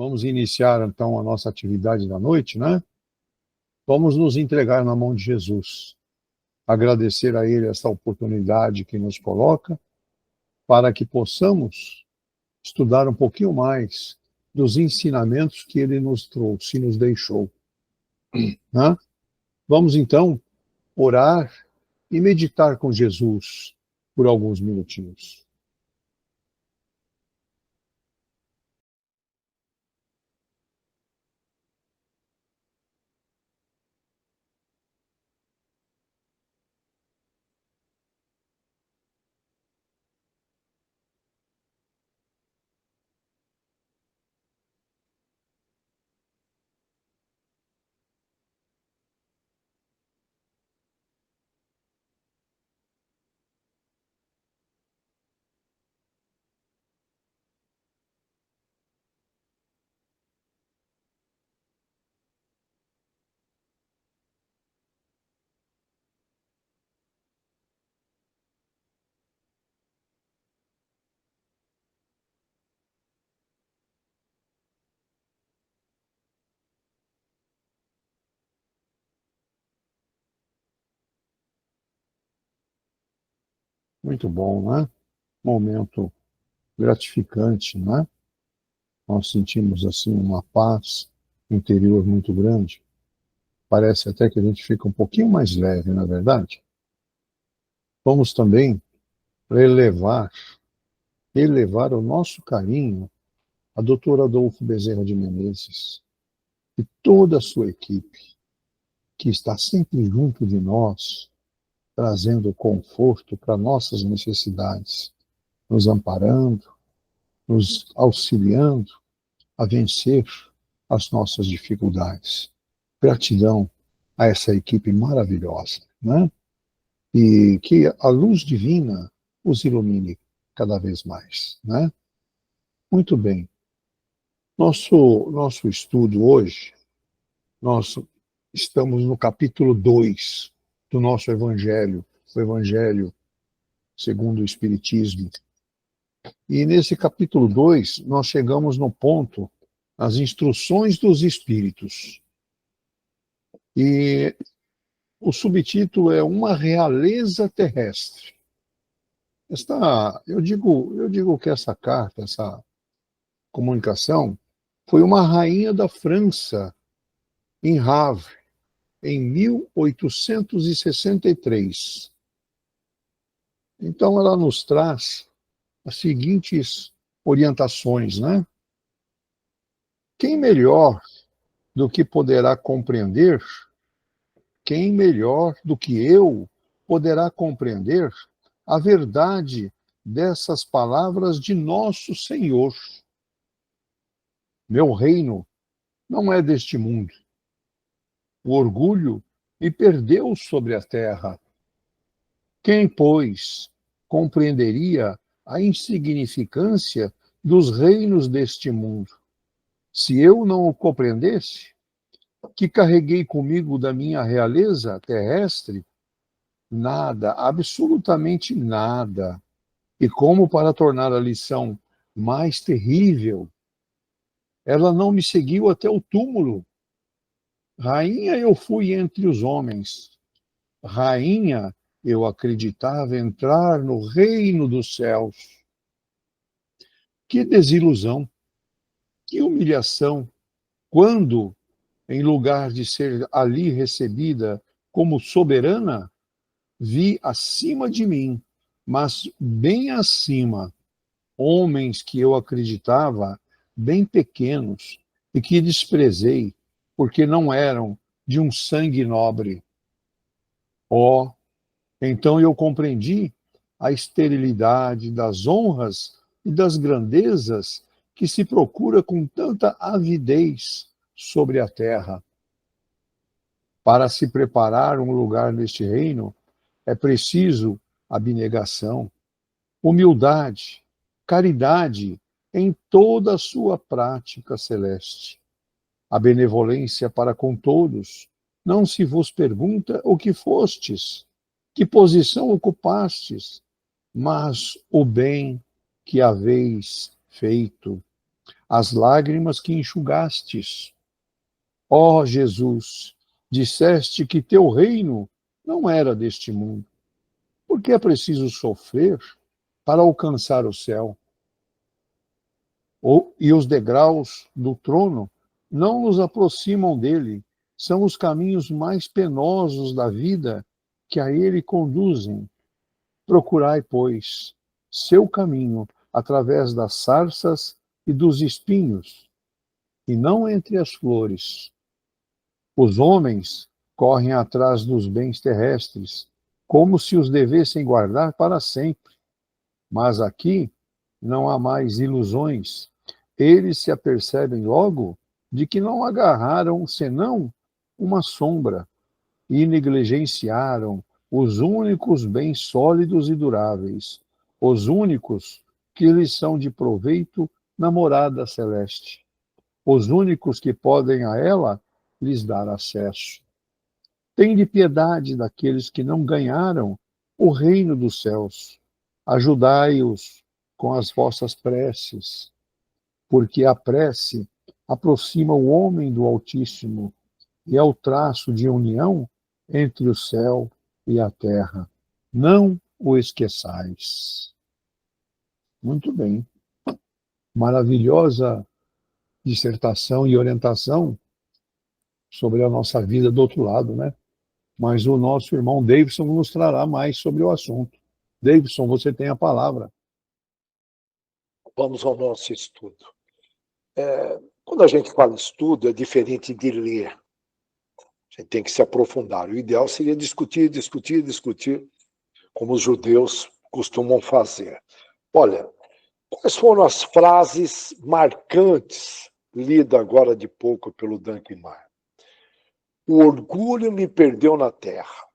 Vamos iniciar então a nossa atividade da noite, né? Vamos nos entregar na mão de Jesus, agradecer a Ele essa oportunidade que nos coloca, para que possamos estudar um pouquinho mais dos ensinamentos que Ele nos trouxe e nos deixou, né? Vamos então orar e meditar com Jesus por alguns minutinhos. Muito bom, né? Momento gratificante, né? Nós sentimos assim uma paz interior muito grande. Parece até que a gente fica um pouquinho mais leve, na verdade. Vamos também elevar o nosso carinho a Dr. Adolfo Bezerra de Menezes e toda a sua equipe, que está sempre junto de nós, trazendo conforto para nossas necessidades, nos amparando, nos auxiliando a vencer as nossas dificuldades. Gratidão a essa equipe maravilhosa, né? E que a luz divina os ilumine cada vez mais, né? Muito bem. Nosso estudo hoje, nós estamos no capítulo 2 do nosso Evangelho, o Evangelho segundo o Espiritismo. E nesse capítulo 2, nós chegamos no ponto, as instruções dos Espíritos. E o subtítulo é Uma Realeza Terrestre. Eu digo que essa carta, essa comunicação, foi uma rainha da França, em Havre, em 1863. Então ela nos traz as seguintes orientações, né? Quem melhor do que poderá compreender, quem melhor do que eu poderá compreender a verdade dessas palavras de nosso Senhor? Meu reino não é deste mundo. O orgulho me perdeu sobre a terra. Quem, pois, compreenderia a insignificância dos reinos deste mundo? Se eu não o compreendesse, que carreguei comigo da minha realeza terrestre, nada, absolutamente nada. E como para tornar a lição mais terrível, ela não me seguiu até o túmulo. Rainha eu fui entre os homens. Rainha eu acreditava entrar no reino dos céus. Que desilusão, que humilhação, quando, em lugar de ser ali recebida como soberana, vi acima de mim, mas bem acima, homens que eu acreditava bem pequenos e que desprezei, porque não eram de um sangue nobre. Oh, então eu compreendi a esterilidade das honras e das grandezas que se procura com tanta avidez sobre a terra. Para se preparar um lugar neste reino, é preciso abnegação, humildade, caridade em toda a sua prática celeste. A benevolência para com todos não se vos pergunta o que fostes, que posição ocupastes, mas o bem que haveis feito. as lágrimas que enxugastes. Ó Jesus, disseste que teu reino não era deste mundo. Por que é preciso sofrer para alcançar o céu? E os degraus do trono não nos aproximam dele, são os caminhos mais penosos da vida que a ele conduzem. Procurai, pois, seu caminho através das sarças e dos espinhos, e não entre as flores. Os homens correm atrás dos bens terrestres, como se os devessem guardar para sempre. Mas aqui não há mais ilusões. Eles se apercebem logo de que não agarraram senão uma sombra e negligenciaram os únicos bens sólidos e duráveis, os únicos que lhes são de proveito na morada celeste, os únicos que podem a ela lhes dar acesso. Tende piedade daqueles que não ganharam o reino dos céus. Ajudai-os com as vossas preces, porque a prece aproxima o homem do Altíssimo e é o traço de união entre o céu e a terra. Não o esqueçais. Muito bem. Maravilhosa dissertação e orientação sobre a nossa vida do outro lado, né? Mas o nosso irmão Davidson nos trará mais sobre o assunto. Davidson, você tem a palavra. Vamos ao nosso estudo. Quando a gente fala estudo, é diferente de ler. A gente tem que se aprofundar. O ideal seria discutir, como os judeus costumam fazer. Olha, quais foram as frases marcantes, lida agora de pouco pelo Duncan Meyer? O orgulho me perdeu na terra.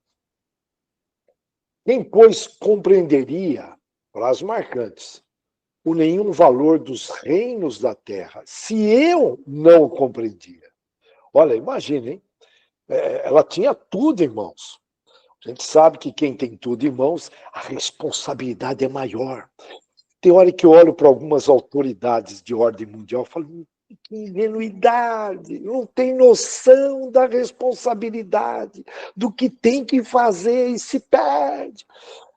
Quem, pois, compreenderia, frases marcantes, o nenhum valor dos reinos da terra, se eu não o compreendia? Olha, imagine, hein? Ela tinha tudo em mãos. A gente sabe que quem tem tudo em mãos, a responsabilidade é maior. Tem hora que eu olho para algumas autoridades de ordem mundial e falo, que ingenuidade, não tem noção da responsabilidade, do que tem que fazer e se perde.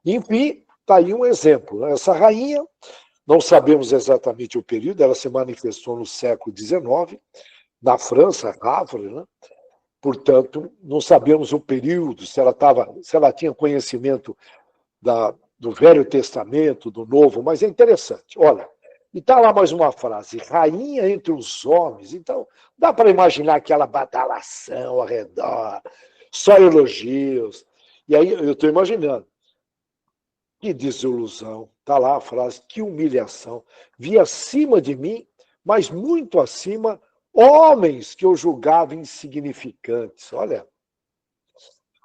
Enfim, está aí um exemplo. Essa rainha, não sabemos exatamente o período, ela se manifestou no século XIX, na França, Havre, né? Portanto, não sabemos o período, se ela tinha conhecimento do Velho Testamento, do Novo, mas é interessante. Olha, e está lá mais uma frase, rainha entre os homens. Então, dá para imaginar aquela badalação ao redor, só elogios. E aí eu estou imaginando, que desilusão. Está lá a frase, que humilhação. Vi acima de mim, mas muito acima, homens que eu julgava insignificantes. Olha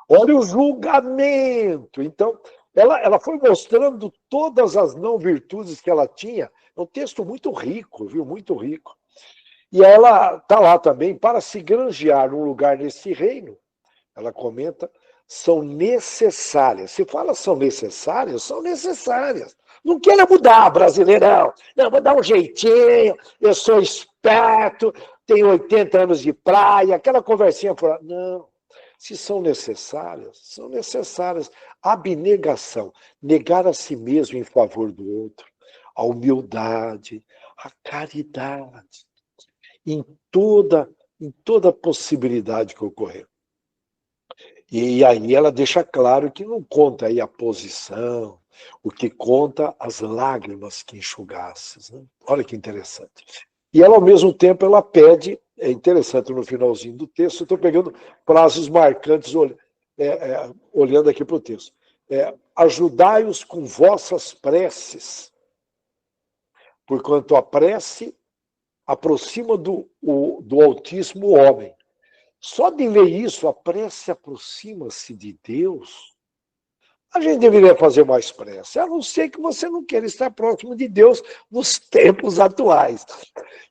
o julgamento. Então, ela foi mostrando todas as não virtudes que ela tinha. É um texto muito rico, viu? Muito rico. E ela está lá também, para se granjear um lugar nesse reino, ela comenta, são necessárias. Se fala são necessárias, são necessárias. Não queira mudar, brasileirão. Não, vou dar um jeitinho, eu sou esperto, tenho 80 anos de praia, aquela conversinha fora. Não. Se são necessárias, são necessárias. A abnegação, negar a si mesmo em favor do outro, a humildade, a caridade, em toda possibilidade que ocorrer. E aí ela deixa claro que não conta aí a posição, o que conta as lágrimas que enxugasses. Né? Olha que interessante. E ela, ao mesmo tempo, ela pede, é interessante no finalzinho do texto, eu estou pegando frases marcantes, olhando aqui para o texto. Ajudai-os com vossas preces, porquanto a prece aproxima do Altíssimo o homem. Só de ler isso, a prece aproxima-se de Deus. a gente deveria fazer mais prece, a não ser que você não queira estar próximo de Deus nos tempos atuais.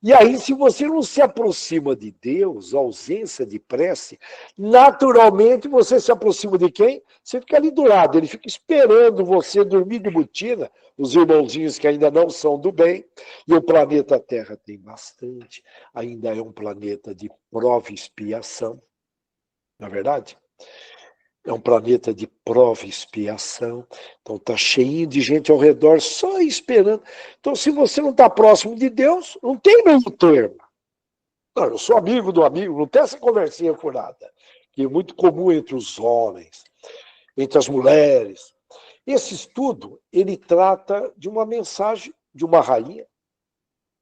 E aí, se você não se aproxima de Deus, a ausência de prece, naturalmente você se aproxima de quem? Você fica ali do lado, ele fica esperando você dormir de botina, os irmãozinhos que ainda não são do bem, e o planeta Terra tem bastante, ainda é um planeta de prova e expiação, não é verdade? É um planeta de prova e expiação. Então está cheio de gente ao redor só esperando. Então, se você não está próximo de Deus, não tem meio termo. Não, eu sou amigo do amigo, não tem essa conversinha furada, que é muito comum entre os homens, entre as mulheres. Esse estudo, ele trata de uma mensagem de uma rainha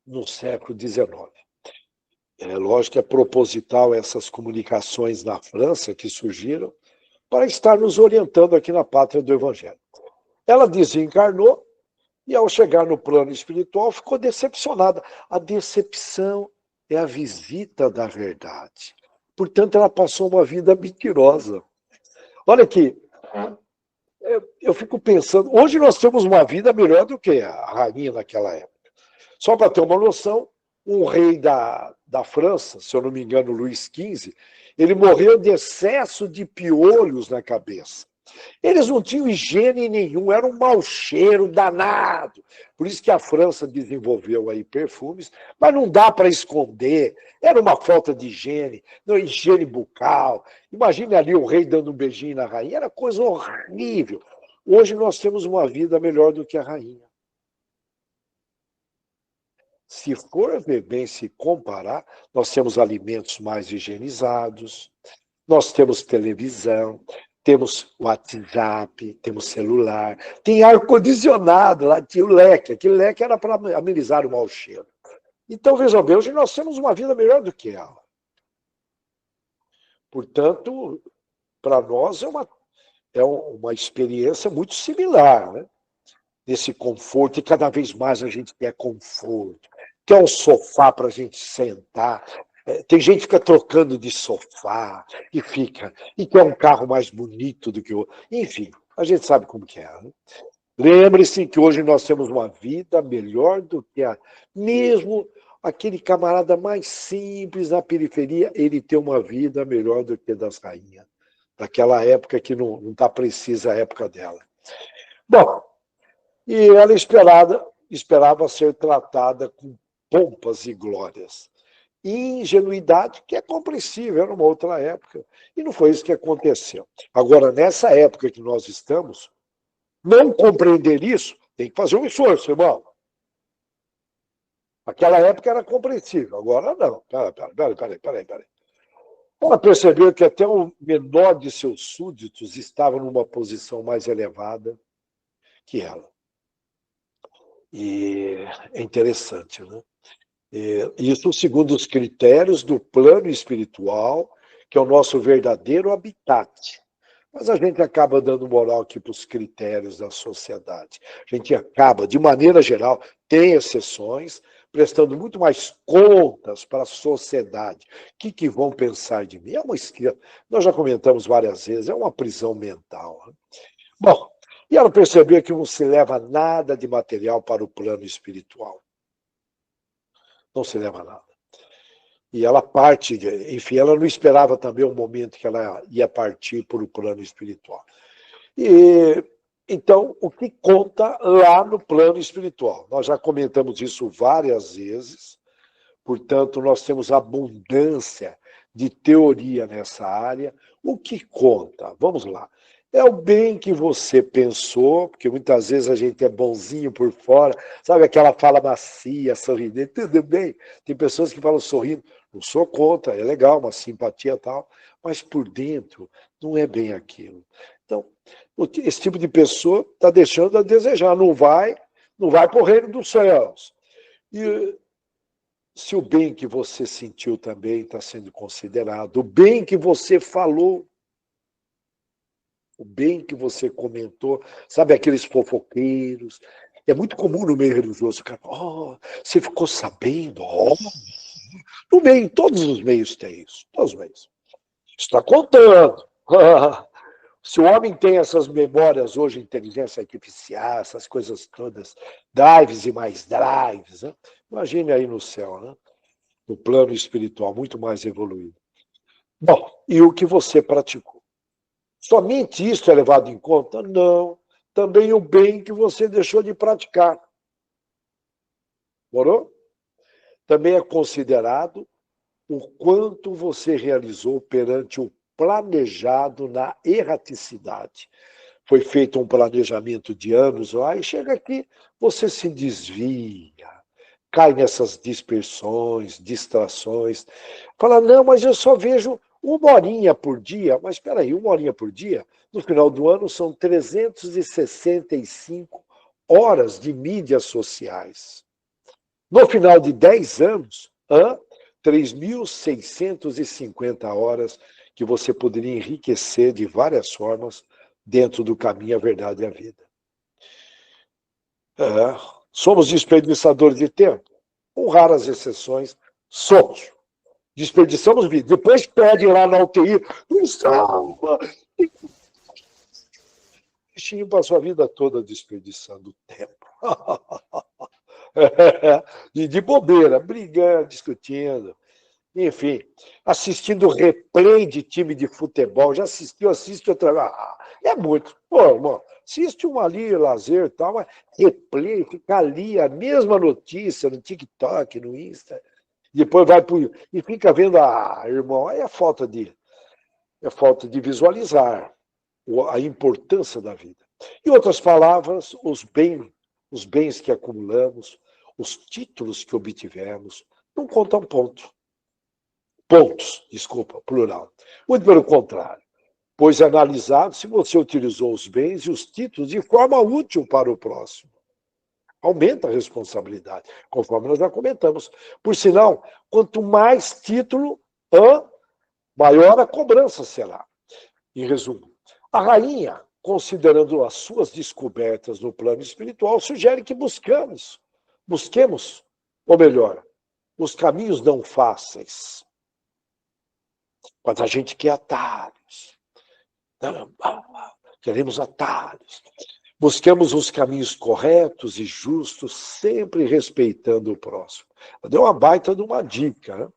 no século XIX. É lógico que é proposital essas comunicações na França que surgiram, para estar nos orientando aqui na pátria do Evangelho. Ela desencarnou e, ao chegar no plano espiritual, ficou decepcionada. A decepção é a visita da verdade. Portanto, ela passou uma vida mentirosa. Olha aqui, eu fico pensando, hoje nós temos uma vida melhor do que a rainha naquela época. Só para ter uma noção, um rei da França, se eu não me engano, Luís XV, ele morreu de excesso de piolhos na cabeça. Eles não tinham higiene nenhum, era um mau cheiro danado. Por isso que a França desenvolveu aí perfumes, mas não dá para esconder. Era uma falta de higiene, não, higiene bucal. Imagine ali o rei dando um beijinho na rainha, era coisa horrível. Hoje nós temos uma vida melhor do que a rainha. Se for ver bem, se comparar, nós temos alimentos mais higienizados, nós temos televisão, temos WhatsApp, temos celular, tem ar-condicionado, lá tinha o leque. Aquele leque era para amenizar o mau cheiro. Então, veja bem, hoje nós temos uma vida melhor do que ela. Portanto, para nós é uma experiência muito similar, né? Desse conforto, e cada vez mais a gente quer conforto. Quer um sofá para a gente sentar. Tem gente que fica trocando de sofá e quer um carro mais bonito do que o outro. Enfim, a gente sabe como que é. Né? Lembre-se que hoje nós temos uma vida melhor do que mesmo aquele camarada mais simples na periferia, ele tem uma vida melhor do que a das rainhas. Daquela época que não está precisa a época dela. Bom, e ela esperava ser tratada com pompas e glórias. E ingenuidade, que é compreensível, era uma outra época. E não foi isso que aconteceu. Agora, nessa época que nós estamos, não compreender isso, tem que fazer um esforço, irmão. Aquela época era compreensível, agora não. Peraí. Ela percebeu que até o menor de seus súditos estava numa posição mais elevada que ela. E é interessante, né? Isso segundo os critérios do plano espiritual, que é o nosso verdadeiro habitat. Mas a gente acaba dando moral aqui para os critérios da sociedade. A gente acaba, de maneira geral, tem exceções, prestando muito mais contas para a sociedade. O que vão pensar de mim? É uma esquerda. Nós já comentamos várias vezes, é uma prisão mental. Né? Bom, e ela percebeu que não se leva nada de material para o plano espiritual. Não se leva nada. E ela parte, enfim, ela não esperava também o momento que ela ia partir para o plano espiritual. E então, o que conta lá no plano espiritual? Nós já comentamos isso várias vezes, portanto, nós temos abundância de teoria nessa área. O que conta? Vamos lá. É o bem que você pensou, porque muitas vezes a gente é bonzinho por fora, sabe aquela fala macia, sorridente, tudo bem. Tem pessoas que falam sorrindo, não sou contra, é legal, uma simpatia e tal, mas por dentro não é bem aquilo. Então, esse tipo de pessoa está deixando a desejar, não vai para o reino dos céus. E se o bem que você sentiu também está sendo considerado, o bem que você falou, o bem que você comentou, sabe aqueles fofoqueiros? É muito comum no meio religioso, cara, você ficou sabendo? No meio, em todos os meios tem isso, todos os meios. Está contando. Se o homem tem essas memórias hoje, inteligência artificial, essas coisas todas, drives e mais drives, né? Imagine aí no céu, né? No plano espiritual, muito mais evoluído. Bom, e o que você praticou? Somente isso é levado em conta? Não. Também o bem que você deixou de praticar. Morou? Também é considerado o quanto você realizou perante o planejado na erraticidade. Foi feito um planejamento de anos lá e chega aqui, você se desvia, cai nessas dispersões, distrações. Fala, não, mas eu só vejo 1 horinha por dia. Mas espera aí, 1 horinha por dia? No final do ano são 365 horas de mídias sociais. No final de 10 anos, 3.650 horas que você poderia enriquecer de várias formas dentro do caminho, a verdade e a vida. Somos desperdiçadores de tempo? Com raras exceções, somos. Desperdiçamos vida. Depois pede lá na UTI, não salva. O bichinho passou a vida toda desperdiçando tempo. De bobeira, brigando, discutindo. Enfim, assistindo replay de time de futebol. Já assistiu, assiste outra vez. É muito. Pô, irmão, assiste um ali, lazer e tal, mas replay, fica ali a mesma notícia no TikTok, no Insta. Depois vai pro. E fica vendo, irmão, aí é falta de visualizar a importância da vida. Em outras palavras, os bens que acumulamos, os títulos que obtivemos, não contam pontos, desculpa, plural. Muito pelo contrário, pois é analisado se você utilizou os bens e os títulos de forma útil para o próximo. Aumenta a responsabilidade, conforme nós já comentamos. Por sinal, quanto mais título, maior a cobrança será. Em resumo, a rainha, considerando as suas descobertas no plano espiritual, sugere que busquemos, ou melhor, os caminhos não fáceis. Mas a gente quer atalhos. Queremos atalhos. Busquemos os caminhos corretos e justos, sempre respeitando o próximo. Deu uma baita de uma dica. Né?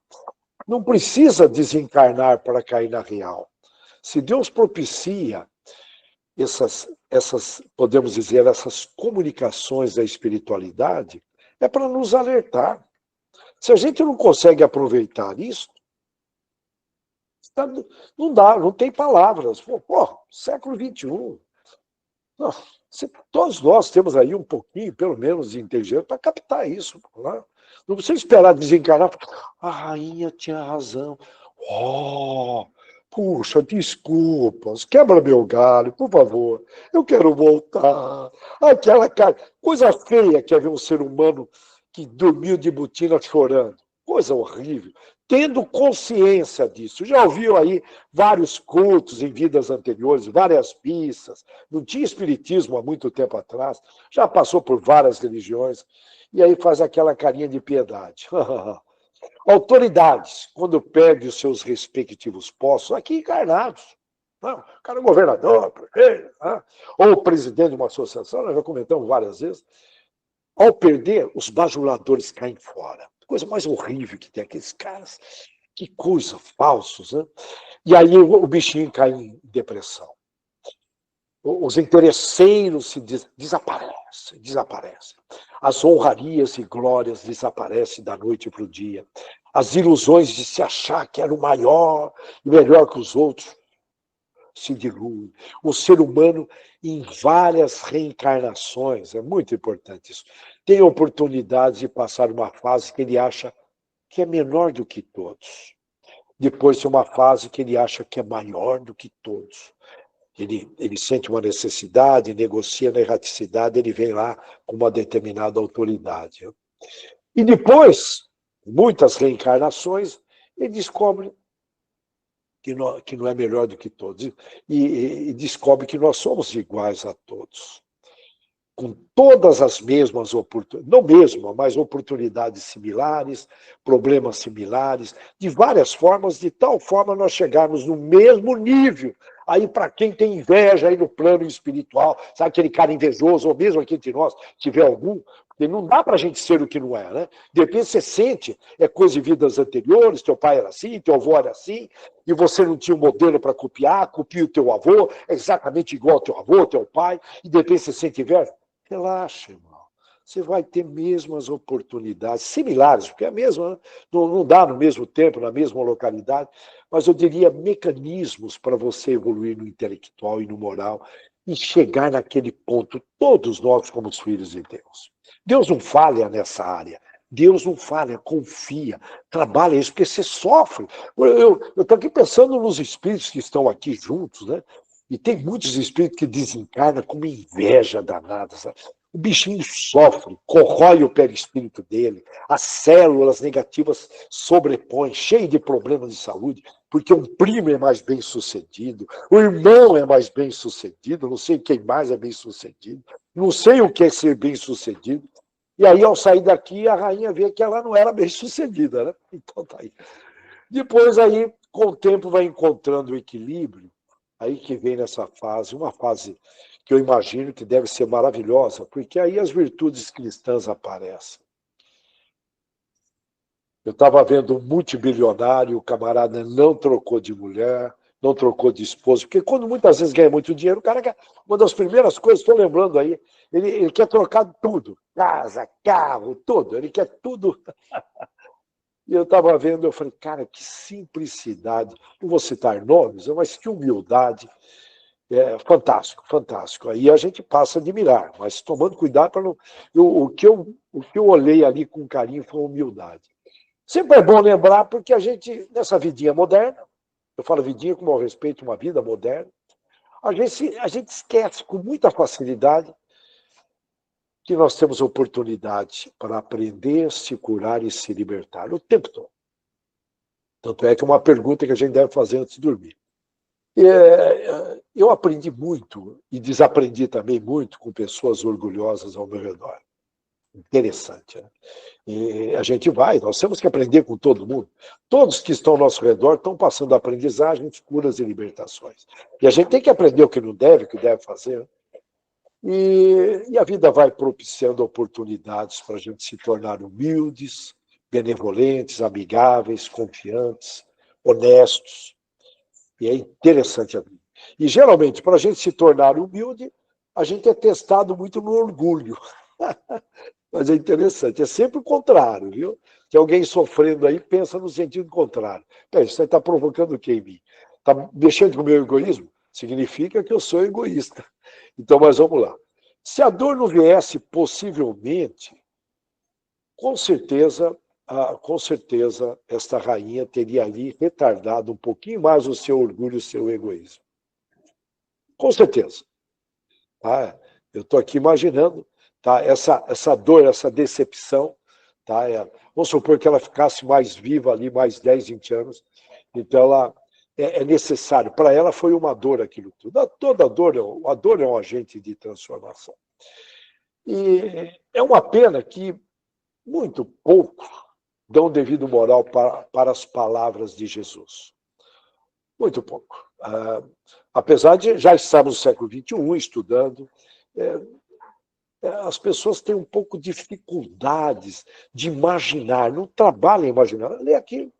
Não precisa desencarnar para cair na real. Se Deus propicia podemos dizer, essas comunicações da espiritualidade, é para nos alertar. Se a gente não consegue aproveitar isso, não dá, não tem palavras. Século XXI. Todos nós temos aí um pouquinho, pelo menos, de inteligência para captar isso. Não precisa esperar desencarnar. A rainha tinha razão. Puxa, desculpas, quebra meu galho, por favor. Eu quero voltar. Aquela coisa feia que é ver um ser humano que dormiu de botina chorando. Coisa horrível. Tendo consciência disso. Já ouviu aí vários cultos em vidas anteriores, várias missas. Não tinha espiritismo há muito tempo atrás. Já passou por várias religiões. E aí faz aquela carinha de piedade. Autoridades, quando perdem os seus respectivos postos, aqui encarnados. O cara é governador, ou presidente de uma associação, nós já comentamos várias vezes. Ao perder, os bajuladores caem fora. Coisa mais horrível que tem aqueles caras. Que coisa, falsos. Né? E aí o bichinho cai em depressão. Os interesseiros se desaparecem. As honrarias e glórias desaparecem da noite para o dia. As ilusões de se achar que era o maior e melhor que os outros se diluem. O ser humano, em várias reencarnações, é muito importante isso, tem oportunidade de passar uma fase que ele acha que é menor do que todos. Depois tem uma fase que ele acha que é maior do que todos. Ele sente uma necessidade, negocia na erraticidade, ele vem lá com uma determinada autoridade. E depois, muitas reencarnações, ele descobre que não é melhor do que todos. E descobre que nós somos iguais a todos. Com todas as mesmas oportunidades, não mesmas, mas oportunidades similares, problemas similares, de várias formas, de tal forma nós chegarmos no mesmo nível, Aí, para quem tem inveja aí no plano espiritual, sabe aquele cara invejoso, ou mesmo aqui entre nós, tiver algum, porque não dá para a gente ser o que não é, né? De repente você sente, é coisa de vidas anteriores, teu pai era assim, teu avô era assim, e você não tinha um modelo para copiar, copia o teu avô, é exatamente igual ao teu avô, teu pai, e de repente você sente inveja. Relaxa, irmão. Você vai ter mesmas oportunidades, similares, porque é a mesma, né? Não dá no mesmo tempo, na mesma localidade, mas eu diria mecanismos para você evoluir no intelectual e no moral e chegar naquele ponto, todos nós como os filhos de Deus. Deus não falha nessa área. Deus não falha, confia, trabalha isso, porque você sofre. Eu estou aqui pensando nos espíritos que estão aqui juntos, né? E tem muitos espíritos que desencarnam com uma inveja danada, sabe? O bichinho sofre, corrói o perispírito dele, as células negativas sobrepõem, cheio de problemas de saúde, porque um primo é mais bem sucedido, o irmão é mais bem sucedido, não sei quem mais é bem sucedido, não sei o que é ser bem sucedido. E aí, ao sair daqui, a rainha vê que ela não era bem sucedida, né? Então tá aí. Depois, aí, com o tempo, vai encontrando o equilíbrio, aí que vem nessa fase, uma fase que eu imagino que deve ser maravilhosa, porque aí as virtudes cristãs aparecem. Eu estava vendo um multibilionário, o camarada não trocou de mulher, não trocou de esposa, porque quando muitas vezes ganha muito dinheiro, o cara quer, uma das primeiras coisas, estou lembrando aí, ele quer trocar tudo, casa, carro, tudo, ele quer tudo. E eu estava vendo, eu falei, cara, que simplicidade, não vou citar nomes, mas que humildade. É fantástico, fantástico. Aí a gente passa a admirar, mas tomando cuidado para não. O que eu olhei ali com carinho foi a humildade. Sempre é bom lembrar, porque a gente, nessa vidinha moderna, eu falo vidinha com mau respeito, uma vida moderna, a gente esquece com muita facilidade que nós temos oportunidade para aprender, se curar e se libertar o tempo todo. Tanto é que é uma pergunta que a gente deve fazer antes de dormir. Eu aprendi muito e desaprendi também muito com pessoas orgulhosas ao meu redor. Interessante, né? E a gente nós temos que aprender com todo mundo. Todos que estão ao nosso redor estão passando aprendizagens, curas e libertações. E a gente tem que aprender o que não deve, o que deve fazer. E a vida vai propiciando oportunidades para a gente se tornar humildes, benevolentes, amigáveis, confiantes, honestos. E é interessante a vida. E, geralmente, para a gente se tornar humilde, a gente é testado muito no orgulho. Mas é interessante, é sempre o contrário, viu? Se alguém sofrendo aí, pensa no sentido contrário. Isso está provocando o que em mim? Está mexendo com o meu egoísmo? Significa que eu sou egoísta. Então, mas vamos lá. Se a dor não viesse, possivelmente, com certeza, esta rainha teria ali retardado um pouquinho mais o seu orgulho e o seu egoísmo. Com certeza. Tá? Eu estou aqui imaginando, tá? Essa dor, essa decepção. Tá? Vamos supor que ela ficasse mais viva ali, mais 10, 20 anos. Então, é necessário. Para ela foi uma dor aquilo tudo. Toda dor, a dor é um agente de transformação. E é uma pena que muito pouco dão devido moral para as palavras de Jesus. Muito pouco. Apesar de já estarmos no século XXI estudando, as pessoas têm um pouco de dificuldades de imaginar, não trabalham em imaginar. Lê aquilo.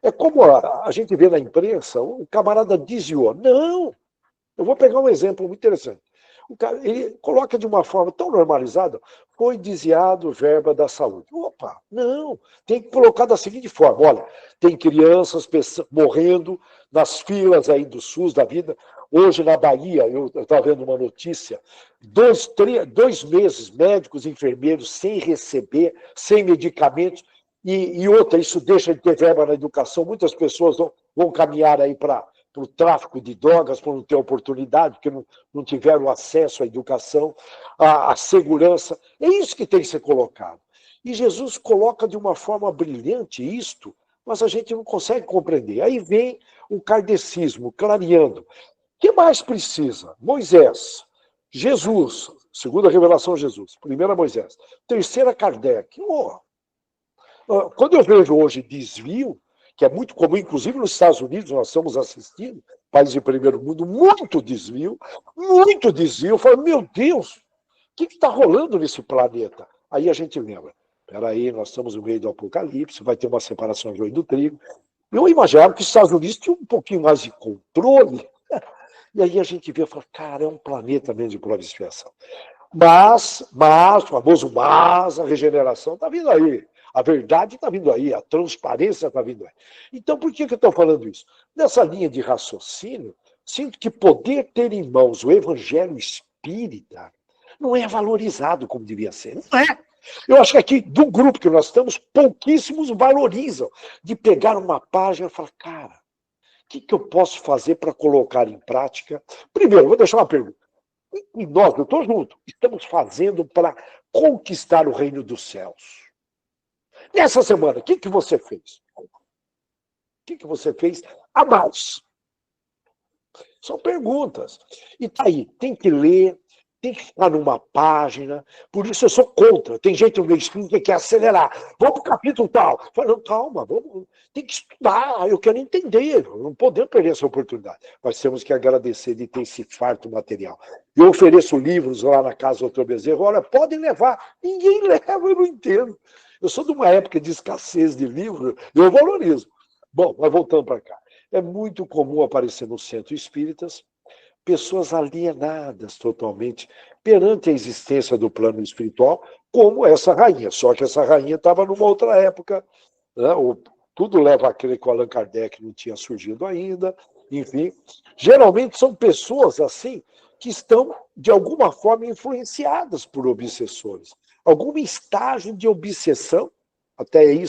É como a gente vê na imprensa, o camarada desviou. Não! Eu vou pegar um exemplo muito interessante. O cara, ele coloca de uma forma tão normalizada, foi desviado verba da saúde. Opa, não, tem que colocar da seguinte forma, olha, tem crianças morrendo nas filas aí do SUS da vida. Hoje na Bahia, eu estava vendo uma notícia, 2 meses médicos, enfermeiros sem receber, sem medicamentos, e outra, isso deixa de ter verba na educação, muitas pessoas vão caminhar aí para o tráfico de drogas, por não ter oportunidade, porque não tiveram acesso à educação, à segurança. É isso que tem que ser colocado. E Jesus coloca de uma forma brilhante isto, mas a gente não consegue compreender. Aí vem o kardecismo, clareando. O que mais precisa? Moisés, Jesus, segunda revelação Jesus, primeira Moisés, terceira Kardec. Quando eu vejo hoje desvio, que é muito comum, inclusive nos Estados Unidos, nós estamos assistindo, países de primeiro mundo, muito desvio. Eu falo, meu Deus, o que está rolando nesse planeta? Aí a gente lembra, peraí, nós estamos no meio do apocalipse, vai ter uma separação do joio do trigo. Eu imaginava que os Estados Unidos tinham um pouquinho mais de controle. E aí a gente vê e fala, cara, é um planeta mesmo de prova e expiação. Mas, o famoso mas, a regeneração está vindo aí. A verdade está vindo aí, a transparência está vindo aí. Então, por que eu estou falando isso? Nessa linha de raciocínio, sinto que poder ter em mãos o evangelho espírita não é valorizado como devia ser. Não é. Eu acho que aqui, do grupo que nós estamos, pouquíssimos valorizam de pegar uma página e falar, cara, o que eu posso fazer para colocar em prática? Primeiro, vou deixar uma pergunta. E nós, eu estou junto, estamos fazendo para conquistar o reino dos céus. Nessa semana, o que você fez? O que você fez a mais? São perguntas. E tá aí, tem que ler, tem que ficar numa página. Por isso eu sou contra. Tem gente no meu espírito que quer acelerar. Vamos para o capítulo tal. Falo, calma, vamos, tem que estudar. Eu quero entender. Não podemos perder essa oportunidade. Nós temos que agradecer de ter esse farto material. Eu ofereço livros lá na casa do Dr. Bezerro. Olha, podem levar. Ninguém leva, eu não entendo. Eu sou de uma época de escassez de livros, eu valorizo. Bom, mas voltando para cá. É muito comum aparecer nos centros espíritas pessoas alienadas totalmente perante a existência do plano espiritual, como essa rainha. Só que essa rainha estava numa outra época, né? Tudo leva a crer que o Allan Kardec não tinha surgido ainda, enfim. Geralmente são pessoas assim que estão, de alguma forma, influenciadas por obsessores. Algum estágio de obsessão, até aí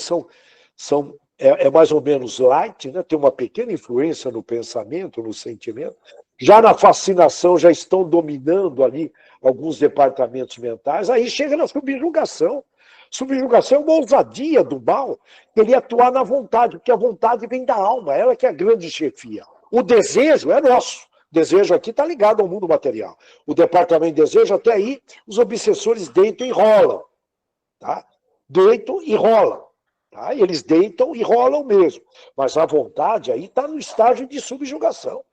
é mais ou menos light, né? Tem uma pequena influência no pensamento, no sentimento. Já na fascinação, já estão dominando ali alguns departamentos mentais, aí chega na subjugação. Subjugação é uma ousadia do mal, ele atuar na vontade, porque a vontade vem da alma, ela que é a grande chefia. O desejo é nosso. O desejo aqui está ligado ao mundo material. O departamento de desejo, até aí, os obsessores deitam e rolam. Tá? Deitam e rolam. Tá? Eles deitam e rolam mesmo. Mas a vontade aí está no estágio de subjugação.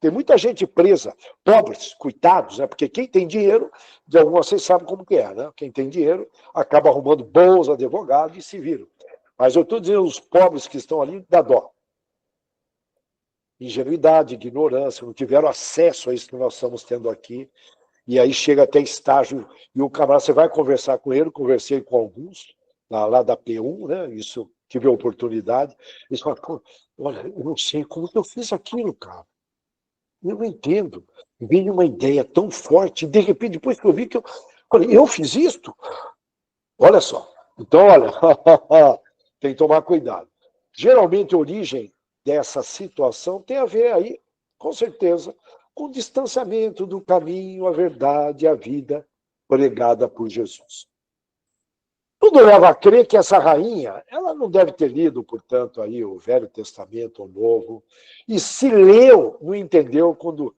Tem muita gente presa, pobres, coitados, né? Porque quem tem dinheiro, de alguma vocês sabem como que é, né? Quem tem dinheiro acaba arrumando bons advogados e se viram. Mas eu estou dizendo, os pobres que estão ali, dá dó. Ingenuidade, ignorância, não tiveram acesso a isso que nós estamos tendo aqui. E aí chega até estágio, e o camarada, você vai conversar com ele, conversei com alguns, lá da P1, né? Isso, tive a oportunidade. Eles falam, pô, olha, eu não sei como que eu fiz aquilo, cara. Eu não entendo. Veio uma ideia tão forte, e de repente, depois que eu vi que eu fiz isto. Olha só. Então, olha, tem que tomar cuidado. Geralmente, a origem dessa situação tem a ver aí, com certeza, com o distanciamento do caminho, a verdade, a vida pregada por Jesus. Tudo leva a crer que essa rainha, ela não deve ter lido, portanto, aí o Velho Testamento, o Novo, e se leu, não entendeu quando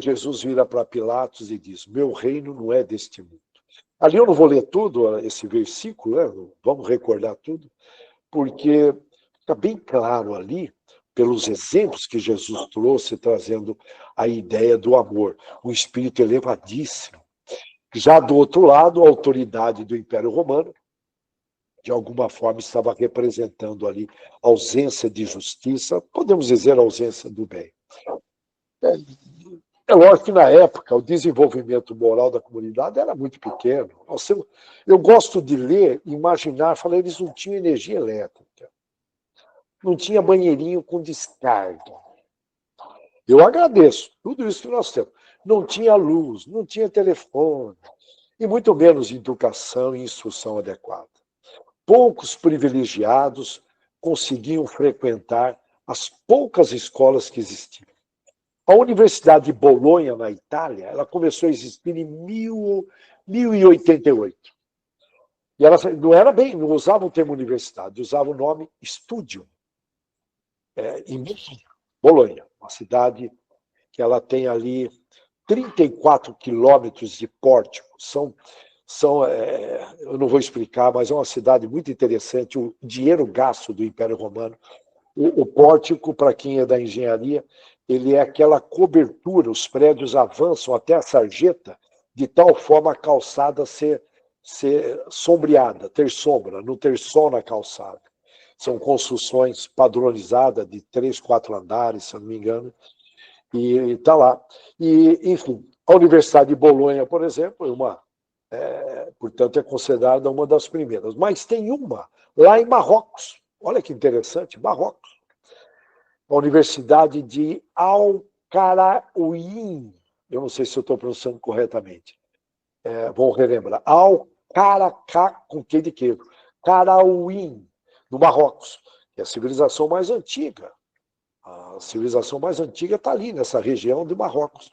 Jesus vira para Pilatos e diz, meu reino não é deste mundo. Ali eu não vou ler tudo, esse versículo, né? Vamos recordar tudo, porque fica bem claro ali, pelos exemplos que Jesus trouxe, trazendo a ideia do amor, um espírito elevadíssimo. Já do outro lado, a autoridade do Império Romano, de alguma forma, estava representando ali a ausência de justiça, podemos dizer a ausência do bem. É lógico que, na época, o desenvolvimento moral da comunidade era muito pequeno. Eu gosto de ler, imaginar, falar, eles não tinham energia elétrica, não tinha banheirinho com descarga. Eu agradeço tudo isso que nós temos. Não tinha luz, não tinha telefone, e muito menos educação e instrução adequada. Poucos privilegiados conseguiam frequentar as poucas escolas que existiam. A Universidade de Bolonha, na Itália, ela começou a existir em 1088. E ela não usava o termo universidade, usava o nome Studium. Em Bolonha, uma cidade que ela tem ali 34 quilômetros de pórtico. Eu não vou explicar, mas é uma cidade muito interessante. O dinheiro gasto do Império Romano, o pórtico, para quem é da engenharia, ele é aquela cobertura, os prédios avançam até a sarjeta, de tal forma a calçada ser sombreada, ter sombra, não ter sol na calçada. São construções padronizadas de 3, 4 andares, se eu não me engano, e está lá. E, enfim, a Universidade de Bolonha, por exemplo, portanto, é considerada uma das primeiras. Mas tem uma lá em Marrocos. Olha que interessante, Marrocos. A Universidade de Al-Qarawiyyin. Eu não sei se eu estou pronunciando corretamente. Vou relembrar. Al-Qaraqá, com Q de queijo. Qarawiyyin, no Marrocos. É a civilização mais antiga. A civilização mais antiga está ali, nessa região de Marrocos.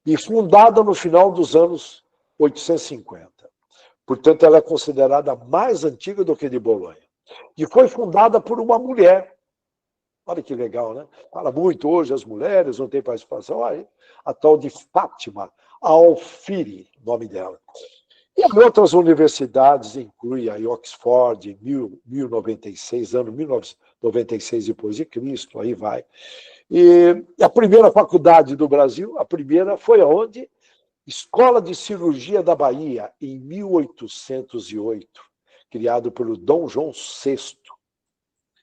E fundada no final dos anos 850. Portanto, ela é considerada mais antiga do que de Bolonha. E foi fundada por uma mulher. Olha que legal, né? Fala muito hoje, as mulheres não têm participação. Olha, a tal de Fátima Al-Firi, nome dela. E outras universidades, inclui a Oxford, em 1096, ano 1096 depois de Cristo, aí vai. E a primeira faculdade do Brasil, a primeira foi aonde? Escola de Cirurgia da Bahia, em 1808, criado pelo Dom João VI.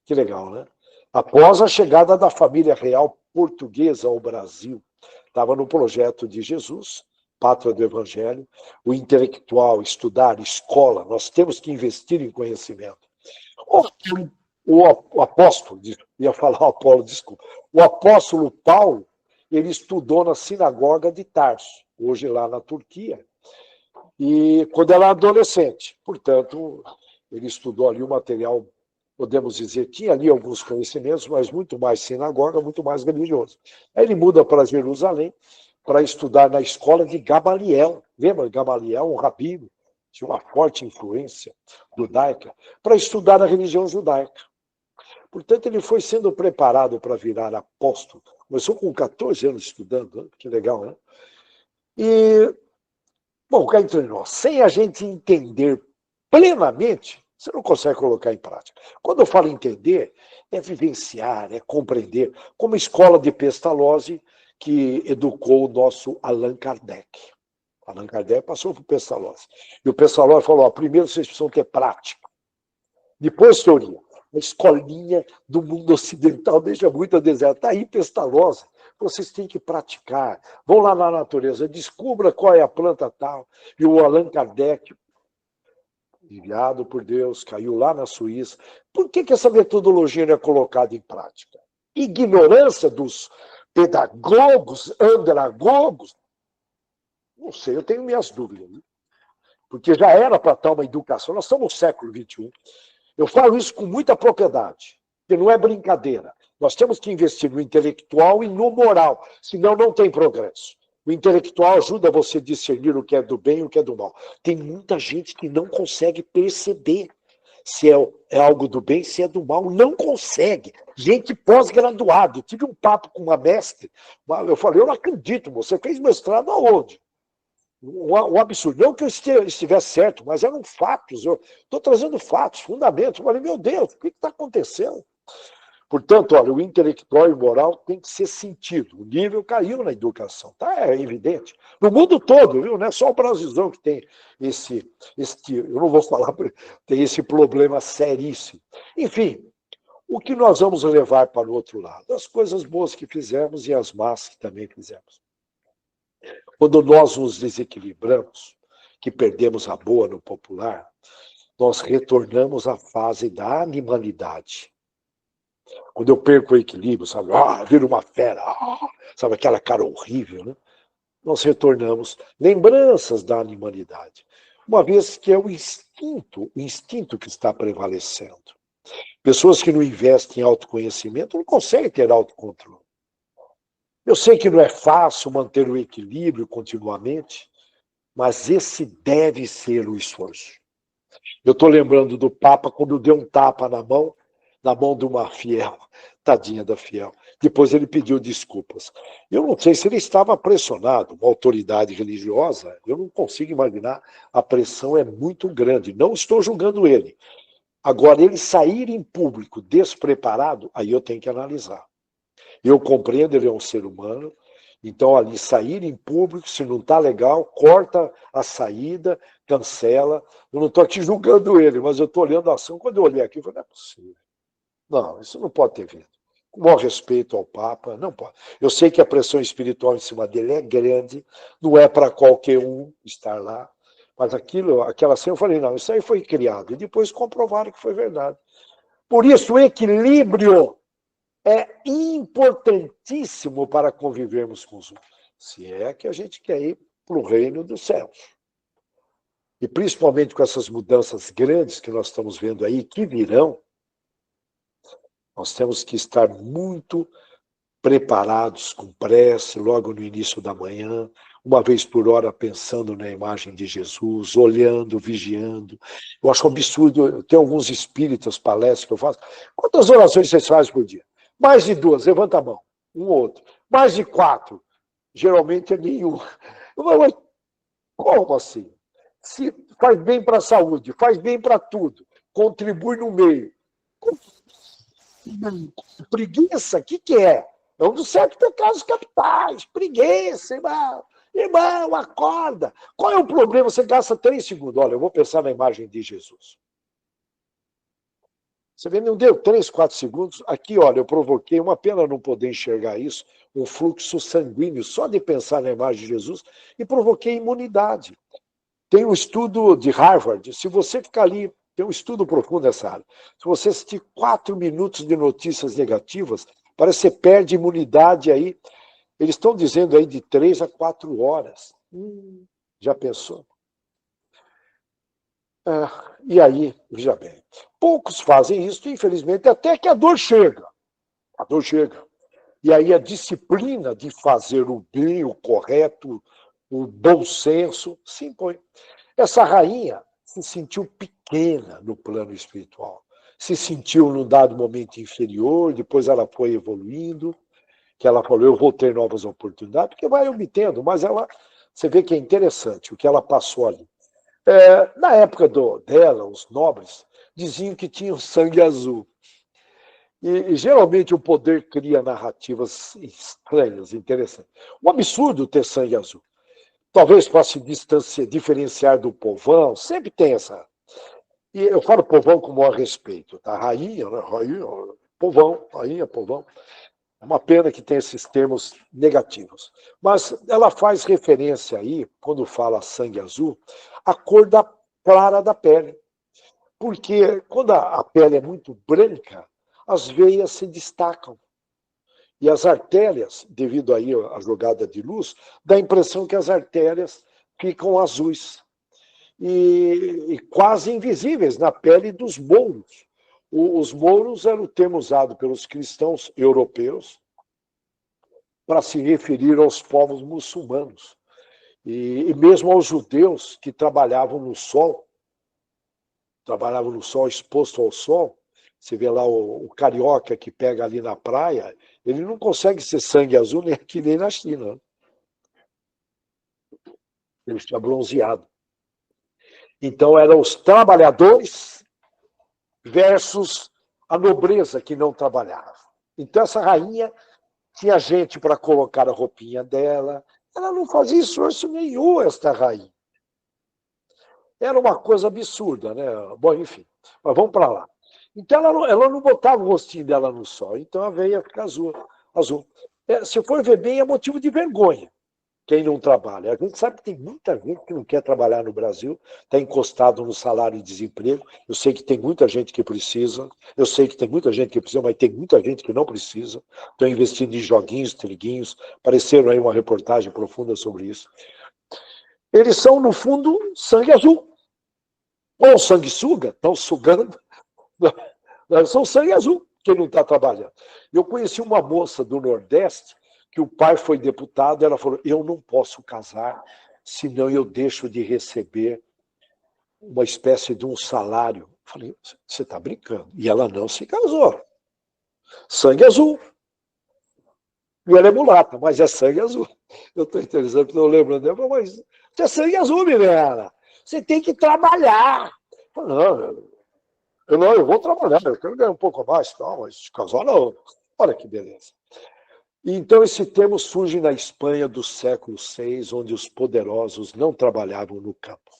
Que legal, né? Após a chegada da família real portuguesa ao Brasil, estava no projeto de Jesus, pátria do Evangelho, o intelectual, estudar, escola, nós temos que investir em conhecimento. O apóstolo, ia falar o Apolo, desculpa, o apóstolo Paulo, ele estudou na sinagoga de Tarso, hoje lá na Turquia, e quando era adolescente, portanto, ele estudou ali o material, podemos dizer, tinha ali alguns conhecimentos, mas muito mais sinagoga, muito mais religioso. Aí ele muda para Jerusalém, para estudar na escola de Gamaliel. Lembra Gamaliel, um rabino, tinha uma forte influência judaica, para estudar a religião judaica. Portanto, ele foi sendo preparado para virar apóstolo. Começou com 14 anos estudando, né? Que legal, né? E, bom, cá entre nós, sem a gente entender plenamente, você não consegue colocar em prática. Quando eu falo entender, é vivenciar, é compreender, como a escola de Pestalozzi, que educou o nosso Allan Kardec. Allan Kardec passou por Pestalozzi. E o Pestalozzi falou, primeiro vocês precisam ter prática, depois teoria. A escolinha do mundo ocidental deixa muito a desejar. Está aí Pestalozzi. Vocês têm que praticar. Vão lá na natureza, descubra qual é a planta tal. E o Allan Kardec, enviado por Deus, caiu lá na Suíça. Por que essa metodologia não é colocada em prática? Ignorância dos pedagogos, andragogos? Não sei, eu tenho minhas dúvidas. Né? Porque já era para estar uma educação. Nós estamos no século XXI. Eu falo isso com muita propriedade, porque não é brincadeira. Nós temos que investir no intelectual e no moral, senão não tem progresso. O intelectual ajuda você a discernir o que é do bem e o que é do mal. Tem muita gente que não consegue perceber se é algo do bem, se é do mal. Não consegue. Gente pós-graduado. Tive um papo com uma mestre. Eu falei, eu não acredito, você fez mestrado aonde? Um absurdo. Não que eu estivesse certo, mas eram fatos. Eu estou trazendo fatos, fundamentos. Eu falei, meu Deus, o que está acontecendo? Portanto, olha, o intelectual e o moral tem que ser sentido. O nível caiu na educação, tá? É evidente. No mundo todo, viu? Não é só o Brasilzão que tem eu não vou falar, tem esse problema seríssimo. Enfim, o que nós vamos levar para o outro lado? As coisas boas que fizemos e as más que também fizemos. Quando nós nos desequilibramos, que perdemos a boa no popular, nós retornamos à fase da animalidade. Quando eu perco o equilíbrio, sabe? Vira uma fera, sabe aquela cara horrível, né? Nós retornamos lembranças da animalidade, uma vez que é o instinto que está prevalecendo. Pessoas que não investem em autoconhecimento não conseguem ter autocontrole. Eu sei que não é fácil manter o equilíbrio continuamente, mas esse deve ser o esforço. Eu estou lembrando do Papa quando deu um tapa na mão de uma fiel, tadinha da fiel. Depois ele pediu desculpas. Eu não sei se ele estava pressionado, uma autoridade religiosa, eu não consigo imaginar, a pressão é muito grande. Não estou julgando ele. Agora, ele sair em público despreparado, aí eu tenho que analisar. Eu compreendo, ele é um ser humano, então ali sair em público, se não está legal, corta a saída, cancela. Eu não estou aqui julgando ele, mas eu estou olhando a ação. Quando eu olhei aqui, eu falei, não é possível. Não, isso não pode ter vindo. Com o maior respeito ao Papa, não pode. Eu sei que a pressão espiritual em cima dele é grande, não é para qualquer um estar lá, mas aquela cena, eu falei, não, isso aí foi criado. E depois comprovaram que foi verdade. Por isso, o equilíbrio é importantíssimo para convivermos com os outros, se é que a gente quer ir para o reino dos céus. E principalmente com essas mudanças grandes que nós estamos vendo aí, que virão, nós temos que estar muito preparados, com prece, logo no início da manhã, uma vez por hora pensando na imagem de Jesus, olhando, vigiando. Eu acho um absurdo, tem alguns espíritas, palestras que eu faço. Quantas orações vocês fazem por dia? Mais de 2, levanta a mão, um ou outro. Mais de 4, geralmente é nenhum. Mas como assim? Se faz bem para a saúde, faz bem para tudo, contribui no meio. Preguiça, o que é? É um dos 7 pecados capitais. Preguiça, irmão. Irmão, acorda. Qual é o problema? Você gasta 3 segundos. Olha, eu vou pensar na imagem de Jesus. Você vê, não deu 3, 4 segundos. Aqui, olha, eu provoquei, uma pena não poder enxergar isso, um fluxo sanguíneo, só de pensar na imagem de Jesus, e provoquei imunidade. Tem um estudo de Harvard, se você ficar ali, tem um estudo profundo nessa área, se você assistir 4 minutos de notícias negativas, parece que você perde imunidade aí. Eles estão dizendo aí de 3 a 4 horas. Já pensou? E aí, veja bem, poucos fazem isso, infelizmente, até que a dor chega. A dor chega. E aí a disciplina de fazer o bem, o correto, o bom senso, se impõe. Essa rainha se sentiu pequena no plano espiritual. Se sentiu num dado momento inferior, depois ela foi evoluindo, que ela falou, eu vou ter novas oportunidades, porque vai obtendo, mas você vê que é interessante o que ela passou ali. Na época dela, os nobres diziam que tinham sangue azul. E geralmente o poder cria narrativas estranhas, interessantes. Um absurdo ter sangue azul. Talvez para se diferenciar do povão, sempre tem essa. E eu falo povão com o maior respeito, tá? Rainha, né? Rainha, povão, rainha, povão. É uma pena que tem esses termos negativos. Mas ela faz referência aí, quando fala sangue azul, à cor clara da pele. Porque quando a pele é muito branca, as veias se destacam. E as artérias, devido aí à jogada de luz, dá a impressão que as artérias ficam azuis. E quase invisíveis na pele dos mouros. Os mouros eram o termo usado pelos cristãos europeus para se referir aos povos muçulmanos. E mesmo aos judeus que trabalhavam no sol, exposto ao sol. Você vê lá o carioca que pega ali na praia, ele não consegue ser sangue azul nem aqui nem na China. Ele está bronzeado. Então eram os trabalhadores versus a nobreza que não trabalhava. Então essa rainha tinha gente para colocar a roupinha dela. Ela não fazia esforço nenhum, esta rainha. Era uma coisa absurda, né? Bom, enfim, mas vamos para lá. Então ela não botava o rostinho dela no sol, então a veia fica azul. Se for ver bem, é motivo de vergonha quem não trabalha. A gente sabe que tem muita gente que não quer trabalhar no Brasil, está encostado no salário e desemprego. Eu sei que tem muita gente que precisa, mas tem muita gente que não precisa. Estão investindo em joguinhos, triguinhos, apareceram aí uma reportagem profunda sobre isso. Eles são, no fundo, sangue azul. Ou sanguessuga, estão sugando. São sangue azul, quem não está trabalhando. Eu conheci uma moça do Nordeste, que o pai foi deputado, e ela falou, eu não posso casar, senão eu deixo de receber uma espécie de um salário. Eu falei, você está brincando? E ela não se casou. Sangue azul. E ela é mulata, mas é sangue azul. Eu estou interessado, porque eu estou lembrando dela, mas você é sangue azul, menina. Você tem que trabalhar. Eu falei, não, eu vou trabalhar, eu quero ganhar um pouco mais, mas casar não. Olha que beleza. Então, esse termo surge na Espanha do século VI, onde os poderosos não trabalhavam no campo.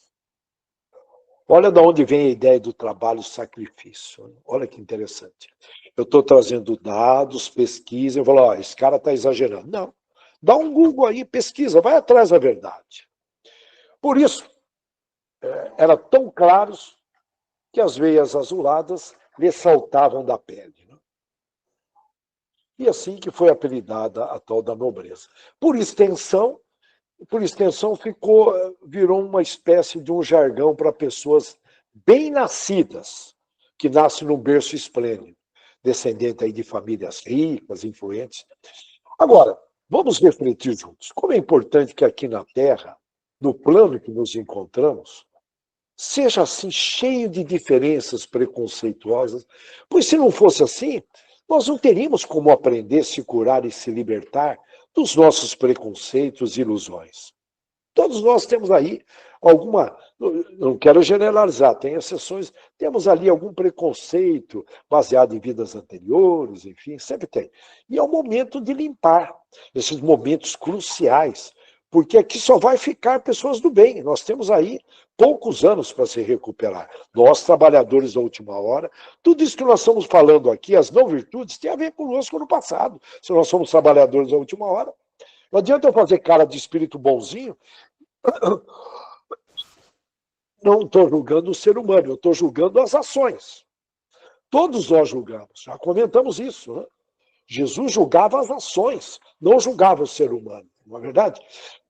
Olha de onde vem a ideia do trabalho-sacrifício. Olha que interessante. Eu estou trazendo dados, pesquisa, eu falo, ó, esse cara está exagerando. Não. Dá um Google aí, pesquisa, vai atrás da verdade. Por isso, eram tão claros que as veias azuladas lhe saltavam da pele. Né? E assim que foi apelidada a tal da nobreza. Por extensão, virou uma espécie de um jargão para pessoas bem nascidas, que nascem num berço esplêndido, descendente aí de famílias ricas, influentes. Agora, vamos refletir juntos. Como é importante que aqui na Terra, no plano que nos encontramos, seja assim cheio de diferenças preconceituosas, pois se não fosse assim, nós não teríamos como aprender, se curar e se libertar dos nossos preconceitos e ilusões. Todos nós temos aí alguma, não quero generalizar, tem exceções, temos ali algum preconceito baseado em vidas anteriores, enfim, sempre tem. E é o momento de limpar esses momentos cruciais, porque aqui só vai ficar pessoas do bem. Nós temos aí poucos anos para se recuperar. Nós, trabalhadores da última hora, tudo isso que nós estamos falando aqui, as não virtudes, tem a ver conosco no passado. Se nós somos trabalhadores da última hora, não adianta eu fazer cara de espírito bonzinho. Não estou julgando o ser humano, eu estou julgando as ações. Todos nós julgamos, já comentamos isso, né? Jesus julgava as ações, não julgava o ser humano, não é verdade?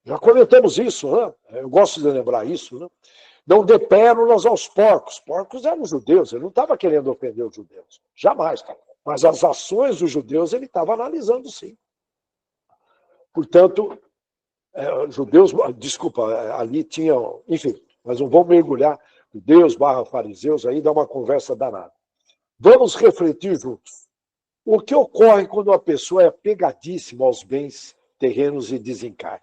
Já comentamos isso, né? Eu gosto de lembrar isso, né? Não dê pérolas aos porcos. Porcos eram judeus, ele não estava querendo ofender os judeus, jamais. Mas as ações dos judeus ele estava analisando, sim. Portanto, judeus, desculpa, ali tinham, enfim, mas não vamos mergulhar, judeus / fariseus, aí dá uma conversa danada. Vamos refletir juntos. O que ocorre quando uma pessoa é apegadíssima aos bens terrenos e desencarna?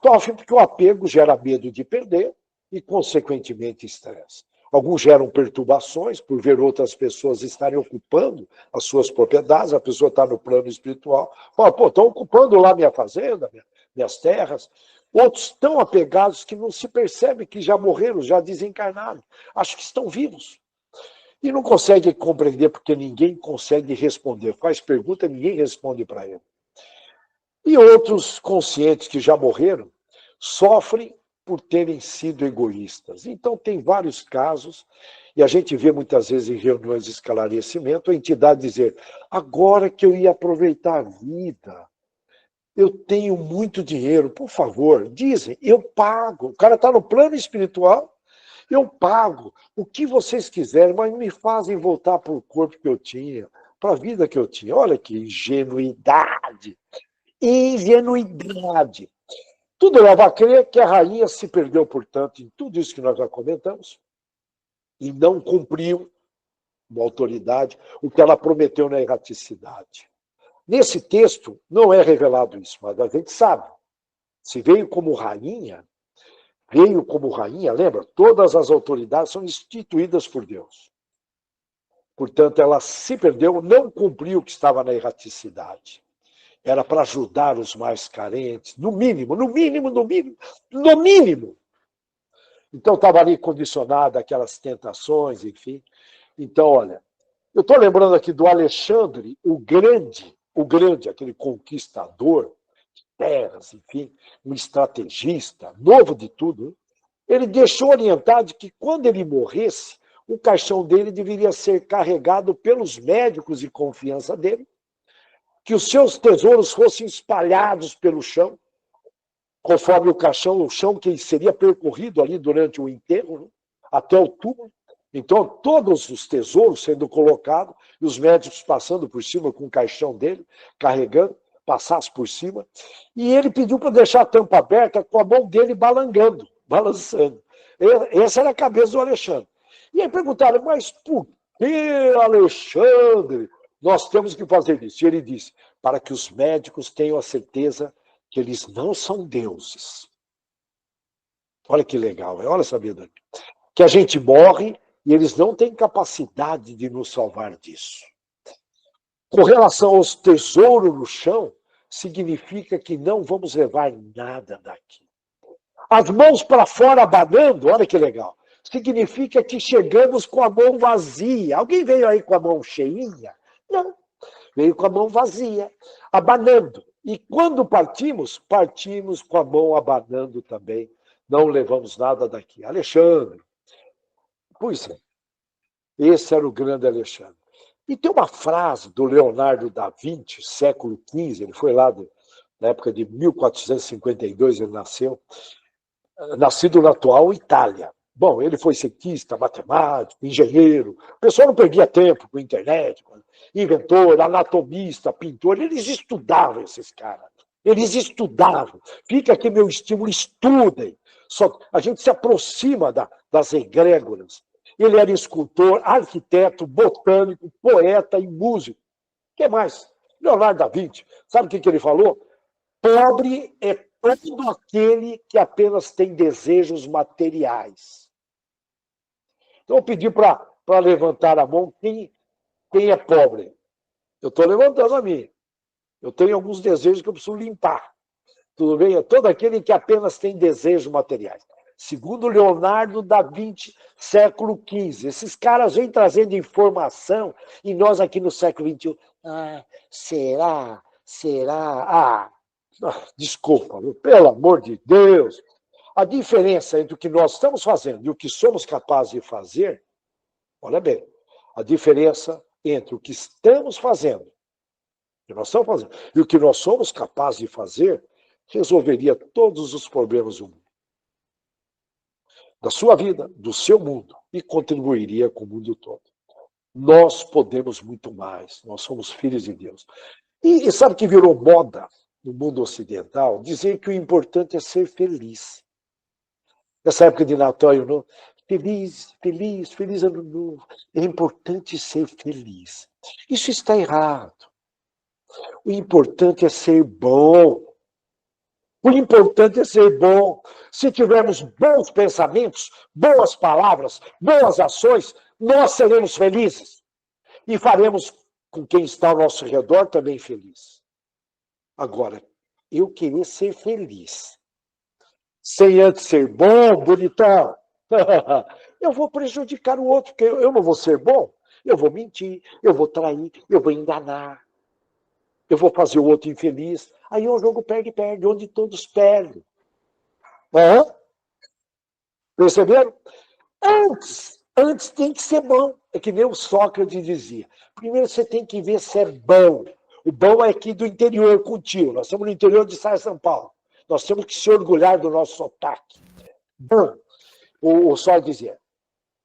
Sofre porque o apego gera medo de perder e, consequentemente, estresse. Alguns geram perturbações por ver outras pessoas estarem ocupando as suas propriedades, a pessoa está no plano espiritual, fala, pô, estão ocupando lá minha fazenda, minhas terras. Outros tão apegados que não se percebe que já morreram, já desencarnaram, acham que estão vivos. E não consegue compreender porque ninguém consegue responder. Faz pergunta, ninguém responde para ele. E outros conscientes que já morreram sofrem por terem sido egoístas. Então, tem vários casos, e a gente vê muitas vezes em reuniões de esclarecimento a entidade dizer, agora que eu ia aproveitar a vida, eu tenho muito dinheiro, por favor, dizem, eu pago. O cara está no plano espiritual, eu pago o que vocês quiserem, mas me fazem voltar para o corpo que eu tinha, para a vida que eu tinha. Olha que ingenuidade. Ingenuidade. Tudo leva a crer que a rainha se perdeu, portanto, em tudo isso que nós já comentamos, e não cumpriu, uma autoridade, o que ela prometeu na erraticidade. Nesse texto, não é revelado isso, mas a gente sabe. Se veio como rainha, lembra? Todas as autoridades são instituídas por Deus. Portanto, ela se perdeu, não cumpriu o que estava na erraticidade. Era para ajudar os mais carentes, no mínimo. Então, estava ali condicionada aquelas tentações, enfim. Então, olha, eu estou lembrando aqui do Alexandre, o grande, aquele conquistador de terras, enfim, um estrategista, novo de tudo. Ele deixou orientado que quando ele morresse, o caixão dele deveria ser carregado pelos médicos de confiança dele, que os seus tesouros fossem espalhados pelo chão, conforme o chão que seria percorrido ali durante o enterro, né, até o túmulo. Então, todos os tesouros sendo colocados, e os médicos passando por cima com o caixão dele, carregando, passasse por cima. E ele pediu para deixar a tampa aberta com a mão dele balançando. Essa era a cabeça do Alexandre. E aí perguntaram, mas por que, Alexandre, nós temos que fazer isso? E ele disse, para que os médicos tenham a certeza que eles não são deuses. Olha que legal, olha a sabedoria. Que a gente morre e eles não têm capacidade de nos salvar disso. Com relação aos tesouros no chão, significa que não vamos levar nada daqui. As mãos para fora abanando, olha que legal, significa que chegamos com a mão vazia. Alguém veio aí com a mão cheinha? Não, veio com a mão vazia, abanando. E quando partimos, partimos com a mão abanando também. Não levamos nada daqui. Alexandre. Pois é, esse era o grande Alexandre. E tem uma frase do Leonardo da Vinci, século XV, ele foi lá na época de 1452, ele nasceu, nascido na atual Itália. Bom, ele foi cientista, matemático, engenheiro, o pessoal não perdia tempo com a internet, inventor, anatomista, pintor, eles estudavam esses caras, eles estudavam. Fica aqui meu estímulo, estudem. Só, a gente se aproxima das egrégoras. Ele era escultor, arquiteto, botânico, poeta e músico. O que mais? Leonardo da Vinci. Sabe o que ele falou? Pobre é todo aquele que apenas tem desejos materiais. Então, eu pedi para levantar a mão quem é pobre. Eu estou levantando a minha. Eu tenho alguns desejos que eu preciso limpar. Tudo bem? É todo aquele que apenas tem desejos materiais. Segundo Leonardo da Vinci, século XV. Esses caras vêm trazendo informação e nós aqui no século XXI. Será? Desculpa, pelo amor de Deus. A diferença entre o que nós estamos fazendo e o que somos capazes de fazer, olha bem, a diferença entre o que estamos fazendo, que nós estamos fazendo, e o que nós somos capazes de fazer, resolveria todos os problemas do mundo. Da sua vida, do seu mundo, e contribuiria com o mundo todo. Nós podemos muito mais, nós somos filhos de Deus. E sabe que virou moda no mundo ocidental? Dizer que o importante é ser feliz. Nessa época de Natal, feliz, feliz, feliz ano novo. É importante ser feliz. Isso está errado. O importante é ser bom. O importante é ser bom. Se tivermos bons pensamentos, boas palavras, boas ações, nós seremos felizes. E faremos com quem está ao nosso redor também feliz. Agora, eu querer ser feliz, sem antes ser bom, bonitão, eu vou prejudicar o outro, porque eu não vou ser bom. Eu vou mentir, eu vou trair, eu vou enganar. Eu vou fazer o outro infeliz. Aí é um jogo perde-perde, onde todos perdem. Perceberam? Antes tem que ser bom. É que nem o Sócrates dizia. Primeiro você tem que ver se é bom. O bom é aqui do interior, contigo. Nós estamos no interior de São Paulo. Nós temos que se orgulhar do nosso sotaque. Bom. O Sócrates dizia.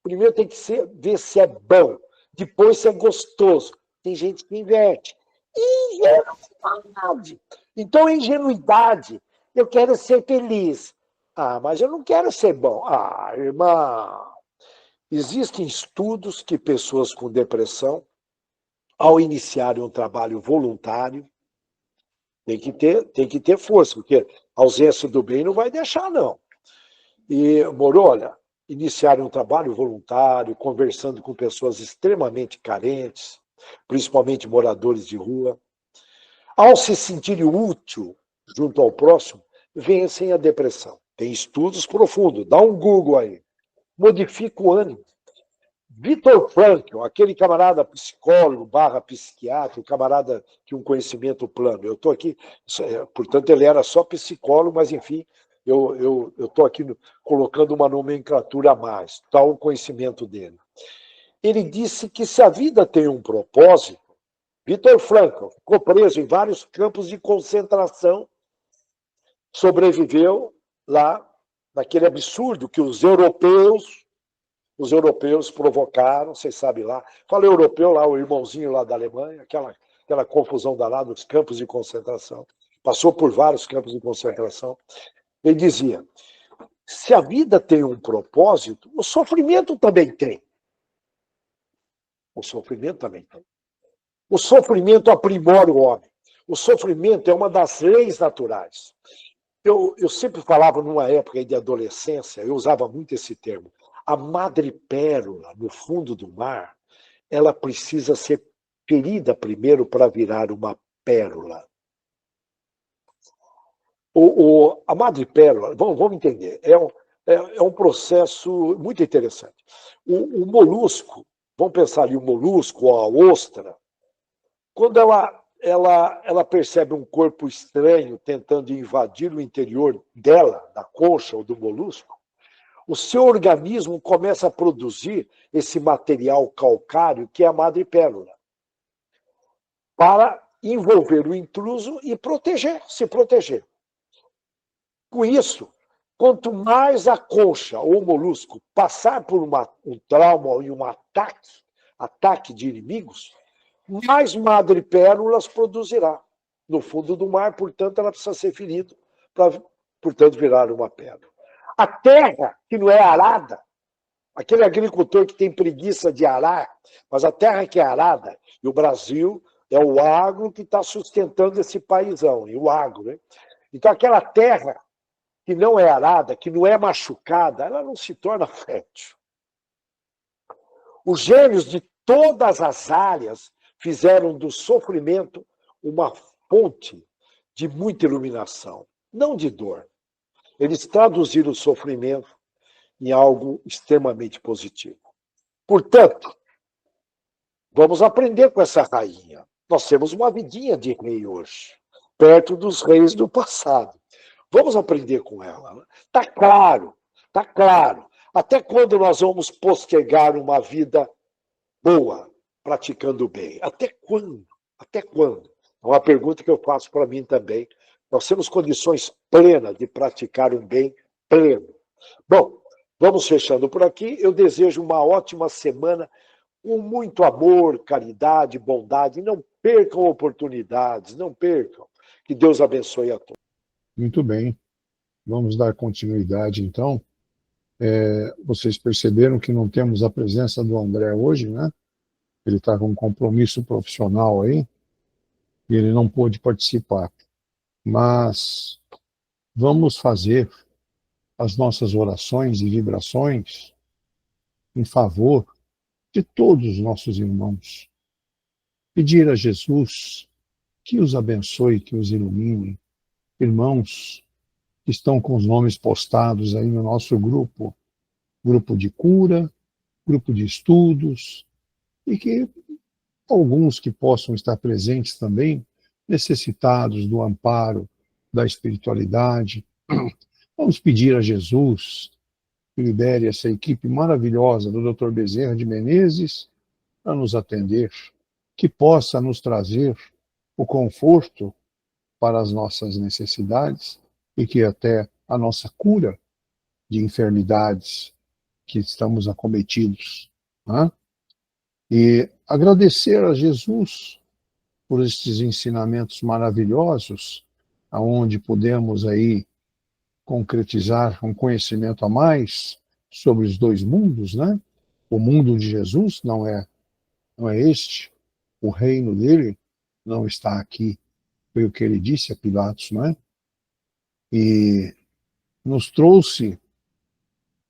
Primeiro tem que ver se é bom. Depois se é gostoso. Tem gente que inverte. Ingenuidade. Então, ingenuidade. Eu quero ser feliz. Mas eu não quero ser bom. Irmã. Existem estudos que pessoas com depressão, ao iniciarem um trabalho voluntário, tem que ter força, porque a ausência do bem não vai deixar, não. E, Moro, olha, iniciarem um trabalho voluntário, conversando com pessoas extremamente carentes, principalmente moradores de rua, ao se sentirem útil junto ao próximo, vencem a depressão. Tem estudos profundos, dá um Google aí. Modifica o ânimo. Viktor Frankl, aquele camarada psicólogo / psiquiatra, o camarada que um conhecimento plano. Eu estou aqui, portanto, ele era só psicólogo, mas, enfim, eu estou aqui colocando uma nomenclatura a mais, tal o conhecimento dele. Ele disse que se a vida tem um propósito, Viktor Frankl ficou preso em vários campos de concentração, sobreviveu lá, naquele absurdo que os europeus provocaram, vocês sabem lá. Fala europeu lá, o irmãozinho lá da Alemanha, aquela confusão danada dos campos de concentração. Passou por vários campos de concentração. Ele dizia, se a vida tem um propósito, o sofrimento também tem. O sofrimento também tem. O sofrimento aprimora o homem. O sofrimento é uma das leis naturais. Eu sempre falava numa época de adolescência, eu usava muito esse termo. A madrepérola, no fundo do mar, ela precisa ser ferida primeiro para virar uma pérola. A madrepérola, vamos entender, é um processo muito interessante. O molusco, vamos pensar ali, o molusco, ou a ostra, quando ela percebe um corpo estranho tentando invadir o interior dela, da concha ou do molusco, o seu organismo começa a produzir esse material calcário que é a madrepérola, para envolver o intruso e se proteger. Com isso, quanto mais a concha ou o molusco passar por um trauma e um ataque de inimigos, mais madrepérolas produzirá no fundo do mar, portanto, ela precisa ser ferida para, portanto, virar uma pérola. A terra que não é arada, aquele agricultor que tem preguiça de arar, mas a terra que é arada, e o Brasil é o agro que está sustentando esse paizão, e o agro, né? Então, aquela terra que não é arada, que não é machucada, ela não se torna fértil. Os gênios de todas as áreas fizeram do sofrimento uma fonte de muita iluminação, não de dor. Eles traduziram o sofrimento em algo extremamente positivo. Portanto, vamos aprender com essa rainha. Nós temos uma vidinha de rei hoje, perto dos reis do passado. Vamos aprender com ela. Está claro, está claro. Até quando nós vamos postergar uma vida boa, praticando o bem? Até quando? Até quando? É uma pergunta que eu faço para mim também. Nós temos condições plenas de praticar um bem pleno. Bom, vamos fechando por aqui. Eu desejo uma ótima semana, com muito amor, caridade, bondade. Não percam oportunidades, não percam. Que Deus abençoe a todos. Muito bem. Vamos dar continuidade, então. Vocês perceberam que não temos a presença do André hoje, né? Ele está com um compromisso profissional aí e ele não pôde participar. Mas vamos fazer as nossas orações e vibrações em favor de todos os nossos irmãos. Pedir a Jesus que os abençoe, que os ilumine. Irmãos que estão com os nomes postados aí no nosso grupo de cura, grupo de estudos, e que alguns que possam estar presentes também, necessitados do amparo da espiritualidade. Vamos pedir a Jesus que libere essa equipe maravilhosa do Dr. Bezerra de Menezes para nos atender, que possa nos trazer o conforto para as nossas necessidades e que até a nossa cura de enfermidades que estamos acometidos. Né? E agradecer a Jesus por estes ensinamentos maravilhosos, aonde podemos aí concretizar um conhecimento a mais sobre os dois mundos, né? O mundo de Jesus não é este, o reino dele não está aqui, foi o que ele disse a Pilatos, né? E nos trouxe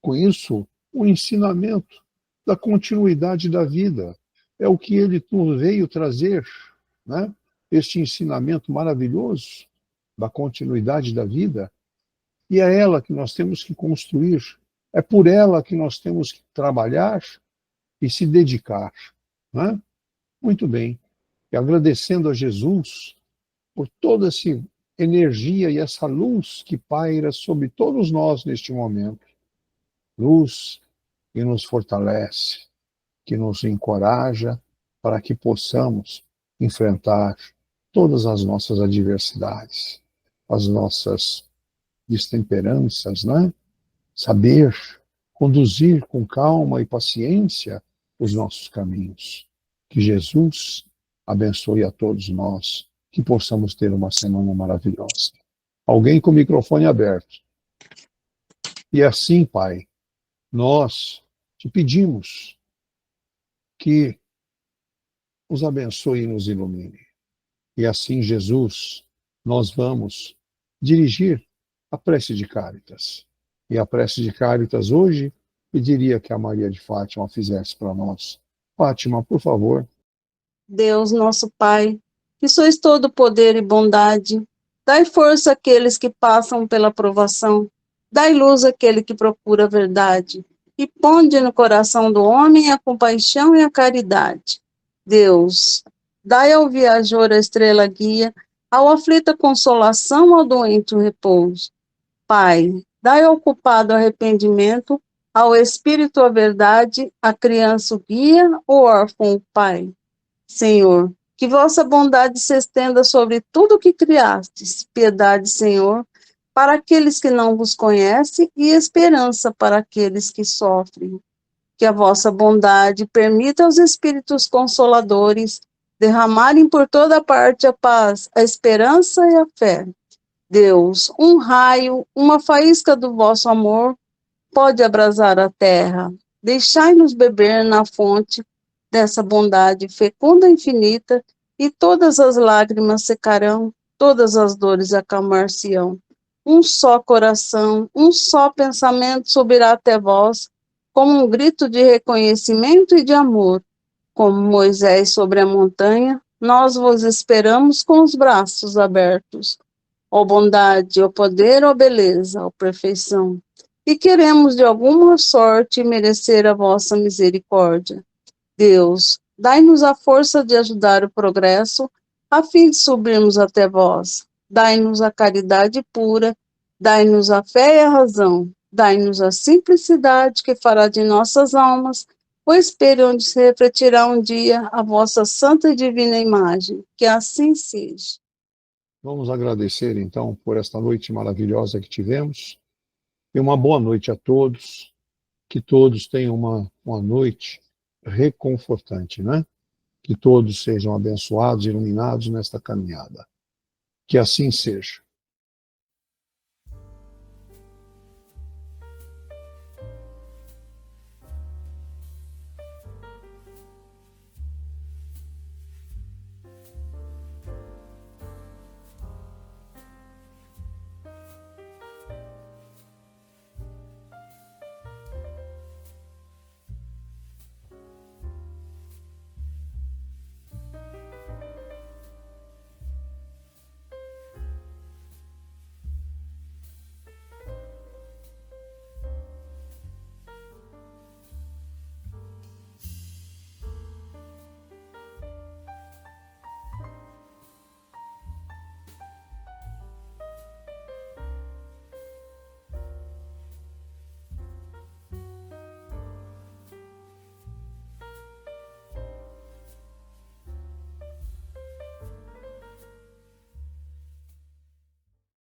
com isso um ensinamento da continuidade da vida. É o que ele veio trazer, né? Este ensinamento maravilhoso da continuidade da vida. E é ela que nós temos que construir. É por ela que nós temos que trabalhar e se dedicar. Né? Muito bem. E agradecendo a Jesus por toda essa energia e essa luz que paira sobre todos nós neste momento. Luz que nos fortalece, que nos encoraja para que possamos enfrentar todas as nossas adversidades, as nossas destemperanças, né? Saber conduzir com calma e paciência os nossos caminhos. Que Jesus abençoe a todos nós, que possamos ter uma semana maravilhosa. Alguém com o microfone aberto. E assim, Pai, nós te pedimos que nos abençoe e nos ilumine. E assim, Jesus, nós vamos dirigir a prece de Cáritas. E a prece de Cáritas hoje pediria que a Maria de Fátima fizesse para nós. Fátima, por favor. Deus, nosso Pai, que sois todo poder e bondade, Dai força àqueles que passam pela provação. Dai luz àquele que procura a verdade. E ponde no coração do homem a compaixão e a caridade. Deus, dai ao viajor a estrela guia, ao aflito a consolação, ao doente o repouso. Pai, dai ao culpado arrependimento, ao espírito a verdade, à criança o guia, o órfão o pai. Senhor, que vossa bondade se estenda sobre tudo o que criastes. Piedade, Senhor, para aqueles que não vos conhecem e esperança para aqueles que sofrem. Que a vossa bondade permita aos espíritos consoladores derramarem por toda parte a paz, a esperança e a fé. Deus, um raio, uma faísca do vosso amor pode abrasar a terra. Deixai-nos beber na fonte dessa bondade fecunda e infinita, e todas as lágrimas secarão, todas as dores acalmar-se-ão. Um só coração, um só pensamento subirá até vós, como um grito de reconhecimento e de amor. Como Moisés sobre a montanha, nós vos esperamos com os braços abertos. Ó bondade, ó poder, ó beleza, ó perfeição. E queremos de alguma sorte merecer a vossa misericórdia. Deus, dai-nos a força de ajudar o progresso, a fim de subirmos até vós. Dai-nos a caridade pura, dai-nos a fé e a razão, dai-nos a simplicidade que fará de nossas almas o espelho onde se refletirá um dia a vossa santa e divina imagem. Que assim seja. Vamos agradecer, então, por esta noite maravilhosa que tivemos. E uma boa noite a todos. Que todos tenham uma noite reconfortante, né? Que todos sejam abençoados, iluminados nesta caminhada. Que assim seja.